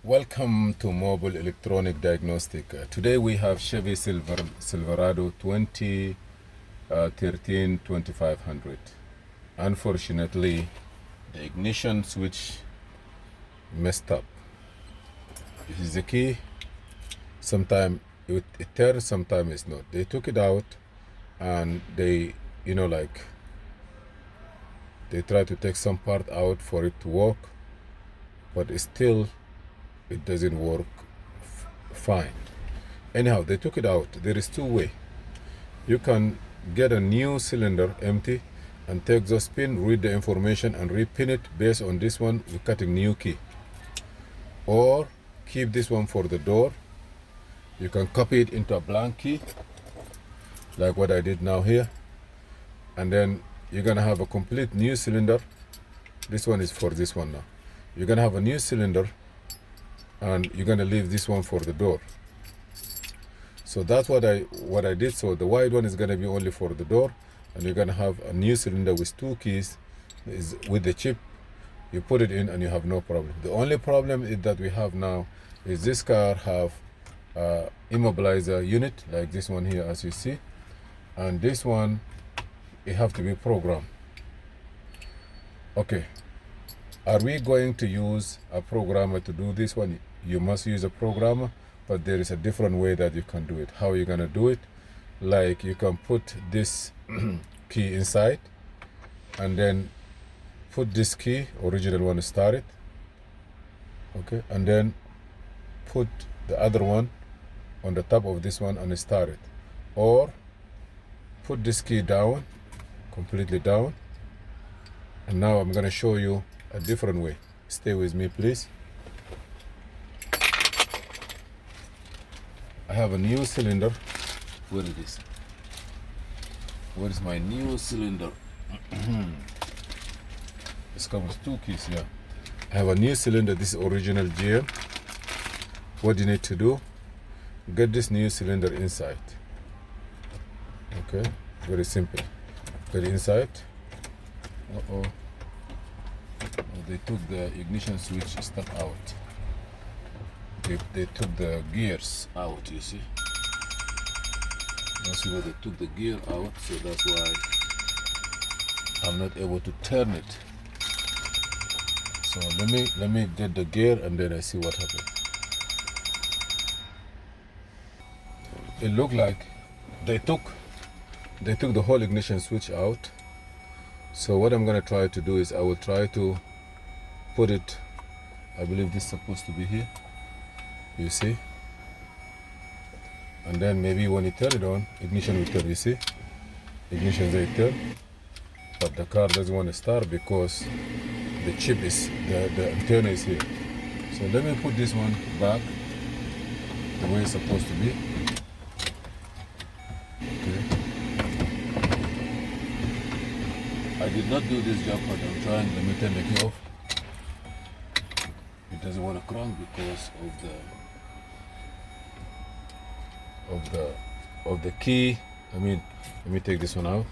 Welcome to Mobile Electronic Diagnostic. Today we have Chevy Silverado 2013 2500. Unfortunately, the ignition switch messed up. This is the key. Sometimes it turns, sometimes it's not. They took it out and they try to take some part out for it to work, but it doesn't work fine. Anyhow, they took it out. There is two ways. You can get a new cylinder empty and take those pin, read the information and repin it based on this one with cutting new key, or keep this one for the door. You can copy it into a blank key like what I did now here, and then you're gonna have a complete new cylinder. This one is for this one now. You're gonna have a new cylinder and you're gonna leave this one for the door. So that's what I did. So the white one is gonna be only for the door, and you're gonna have a new cylinder with two keys with the chip. You put it in and you have no problem. The only problem is that we have now is this car have immobilizer unit like this one here, as you see, and this one it have to be programmed. Okay, are we going to use a programmer to do this one? You must use a programmer, but there is a different way that you can do it. How are you gonna do it? Like, you can put this key inside and then put this key, original one, to start it. Okay, and then put the other one on the top of this one and start it. Or put this key down, completely down. And now I'm gonna show you a different way. Stay with me, please. I have a new cylinder. Where it is? Where is my new cylinder? This comes with two keys here. I have a new cylinder. This is original GM. What you need to do, get this new cylinder inside. Okay, very simple. Get it inside. They took the ignition switch stuff out. They took the gears out, you see. You see where they took the gear out, so that's why I'm not able to turn it. So let me get the gear and then I see what happened. It looked like they took the whole ignition switch out. So what I'm gonna try to do is I will try to put it, I believe this is supposed to be here, you see, and then maybe when you turn it on, ignition will turn, you see, ignition will turn, but the car doesn't want to start because the chip is, the antenna is here. So let me put this one back the way it's supposed to be. Okay. I did not do this job, but I'm trying. Let me turn the key off. It doesn't want to crank because of the key. I mean, let me take this one out.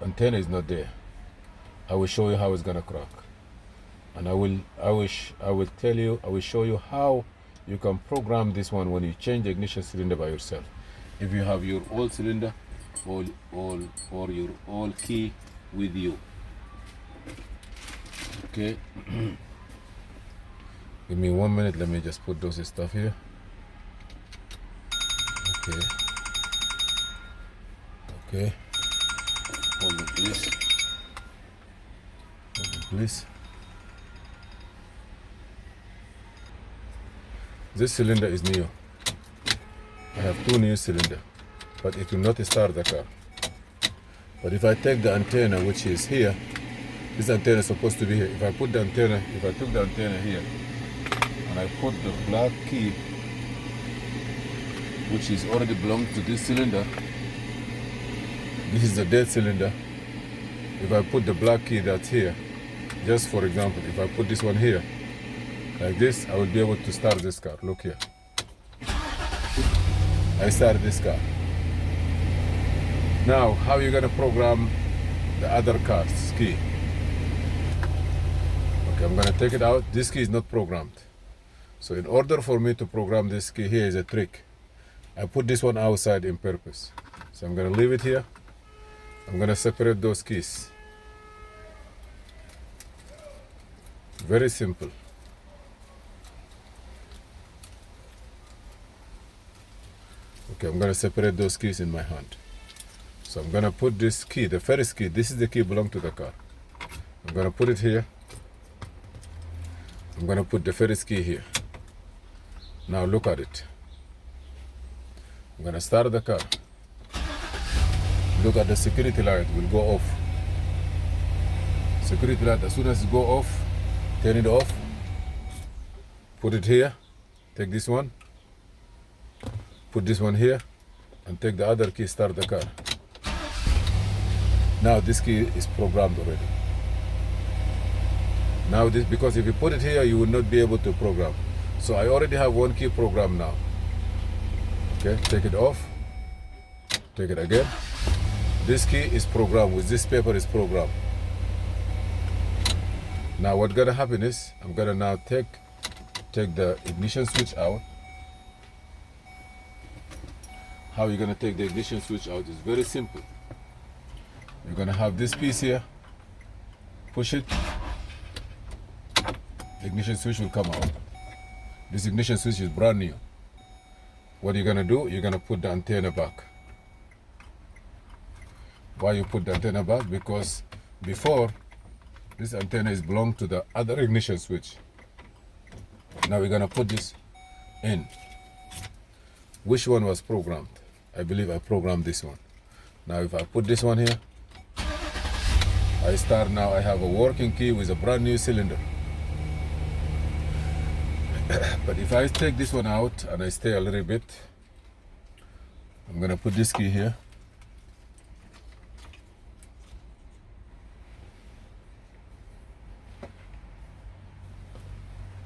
Antenna is not there. I will show you how it's gonna crack, and I will show you how you can program this one when you change the ignition cylinder by yourself. If you have your old cylinder or your old key with you. Okay. Give me 1 minute. Let me just put those stuff here. Okay. Okay. Hold it, please. Hold it, please. This cylinder is new. I have two new cylinders, but it will not start the car. But if I take the antenna, which is here, this antenna is supposed to be here. If I took the antenna here, and I put the black key, which is already belongs to this cylinder, this is the dead cylinder. If I put the black key that's here, just for example, if I put this one here, like this, I will be able to start this car. Look here. I started this car. Now, how are you gonna program the other car's key? Okay. Okay, I'm gonna take it out. This key is not programmed. So in order for me to program this key, here is a trick. I put this one outside in purpose. So I'm gonna leave it here. I'm gonna separate those keys. Very simple. Okay, I'm gonna separate those keys in my hand. So I'm gonna put this key, the first key, this is the key belong to the car. I'm gonna put it here. I'm gonna put the first key here. Now look at it. I'm gonna start the car. Look at the security light will go off. Security light, as soon as it go off, turn it off. Put it here. Take this one. Put this one here. And take the other key, start the car. Now this key is programmed already. Now this, because if you put it here, you will not be able to program. So I already have one key programmed now. Okay, take it off. Take it again. This key is programmed, with this paper is programmed. Now what's gonna happen is, I'm gonna now take the ignition switch out. How you're gonna take the ignition switch out is very simple. You're gonna have this piece here, push it, the ignition switch will come out. This ignition switch is brand new. What you're gonna do, you're gonna put the antenna back. Why you put the antenna back? Because before, this antenna is belonged to the other ignition switch. Now we're gonna put this in. Which one was programmed? I believe I programmed this one. Now if I put this one here, I start now, I have a working key with a brand new cylinder. But if I take this one out and I stay a little bit, I'm gonna put this key here.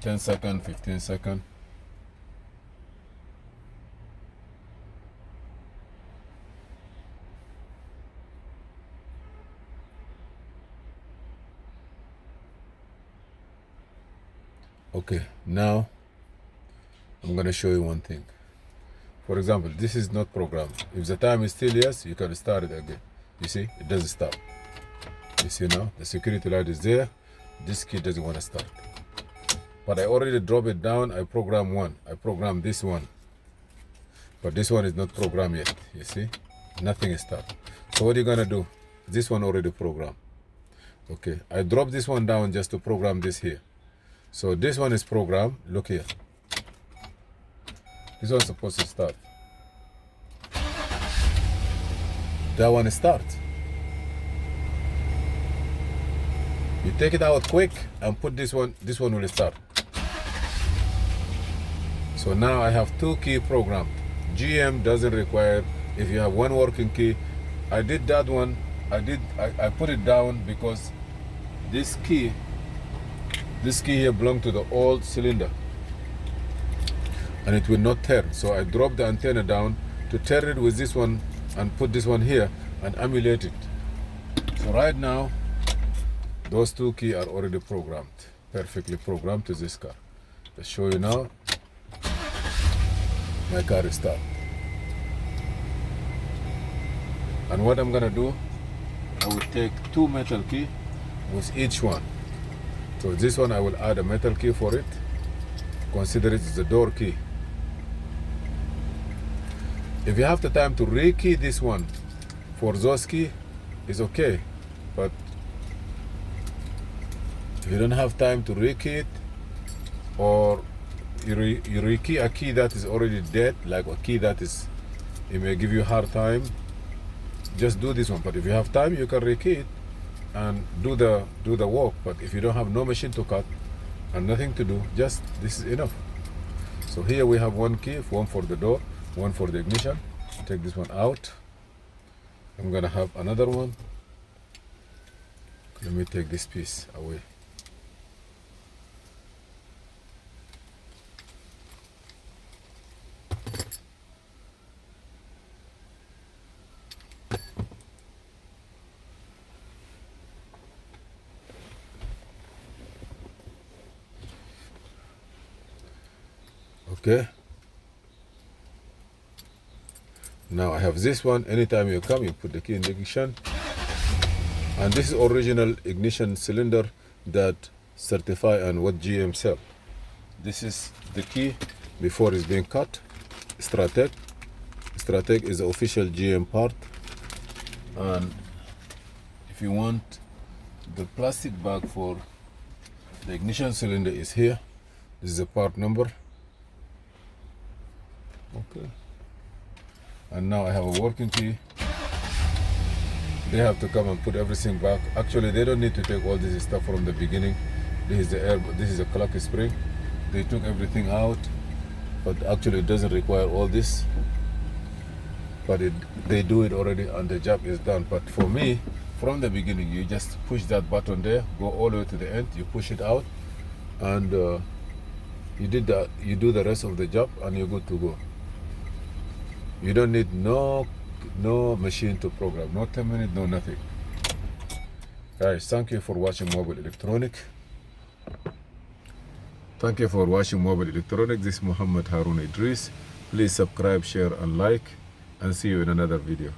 Ten seconds, 15 seconds. Okay, now I'm going to show you one thing. For example, this is not programmed. If the time is still yes, you can start it again. You see, it doesn't stop. You see now, the security light is there. This key doesn't want to start. But I already dropped it down. I programmed one. I programmed this one. But this one is not programmed yet. You see, nothing is started. So what are you going to do? This one already programmed. Okay, I dropped this one down just to program this here. So this one is programmed. Look here. This one's supposed to start. That one starts. You take it out quick and put this one will start. So now I have two key programmed. GM doesn't require, if you have one working key. I did that one, I put it down because this key here belongs to the old cylinder and it will not turn. So I dropped the antenna down to turn it with this one and put this one here and emulate it. So right now, those two keys are already programmed, perfectly programmed to this car. I'll show you now. My car is started. And what I'm gonna do, I will take two metal keys with each one. So this one I will add a metal key for it. Consider it as a door key. If you have the time to re-key this one for those keys, it's okay. But if you don't have time to re-key it, or you re-key a key that is already dead, like a key that is, it may give you a hard time, just do this one. But if you have time, you can re-key it and do the work. But if you don't have no machine to cut and nothing to do, just this is enough. So here we have one key, one for the door, one for the ignition. Take this one out. I'm gonna have another one. Let me take this piece away. Okay, now I have this one. Anytime you come, you put the key in the ignition, and this is original ignition cylinder that certify and what GM sell. This is the key before it's being cut. Strateg is the official GM part. And if you want, the plastic bag for the ignition cylinder is here. This is the part number. Okay, and now I have a working key. They have to come and put everything back. Actually, they don't need to take all this stuff from the beginning. This is the air, this is a clock spring. They took everything out, but actually it doesn't require all this. But they do it already and the job is done. But for me, from the beginning, you just push that button there, go all the way to the end, you push it out, and you do the rest of the job and you're good to go. You don't need no machine to program, no 10 minutes, no nothing. Guys, thank you for watching Mobile Electronic. Thank you for watching Mobile Electronic. This is Muhammad Harun Idris. Please subscribe, share and like, and see you in another video.